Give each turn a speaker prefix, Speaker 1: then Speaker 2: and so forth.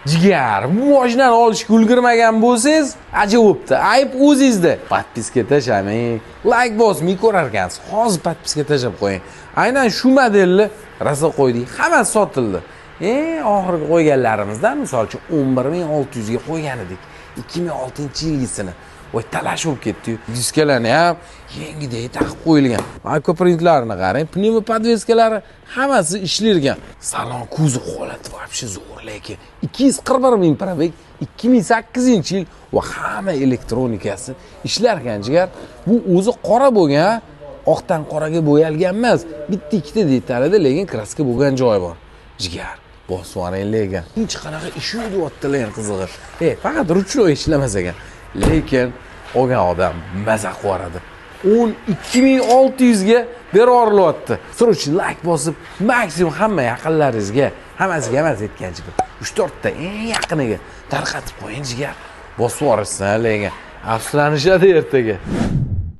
Speaker 1: Jigar, bu mashinani olishga ulgurmagan bo'lsangiz, ajab bo'pti. Ayb o'zingizda. Podpiska tashlamang, like bosmay ko'rarkansiz. Hozir podpiska tashlab qo'ying. Aynan shu modelni rosa qo'ydik. Hammasi sotildi. Oxirgi qo'yganlarimizdan misol uchun 11600 ga qo'ygan edik. 2006-yilgisini. Voy talash bo'lib ketdi-yu. Diskalarni ham yengidek taqib qo'yilgan. Makroprintlarini qarang, pnevmo podveskalari hammasi ishlaydigan. Salon kuzov holati вообще zo'r, lekin 241 ming probeg, 2008-yil va hamma elektronikasi ishlar ekan jigar. Bu o'zi qora bo'lgan, oqdan qoraga bo'yalgan emas. Bitta ikkita detalida, lekin kraska bo'lgan joyi bor. Jigar, bosvoring lekin. Hech qanaqa ish yo'q deyaptilar qizig'i. Faqat ruchnoy ishlamas ekan. Lekin olgan odam maza qiladi. 12600 ga berib yuborilyapti. Shuning uchun like bosib, maksimum hamma yaqinlaringizga, hammasiga emas aytgancha 3-4 ta eng yaqiniga tarqatib qo'ying jigar. Bosib yuborishsin lekin afsuslanishadi ertaga.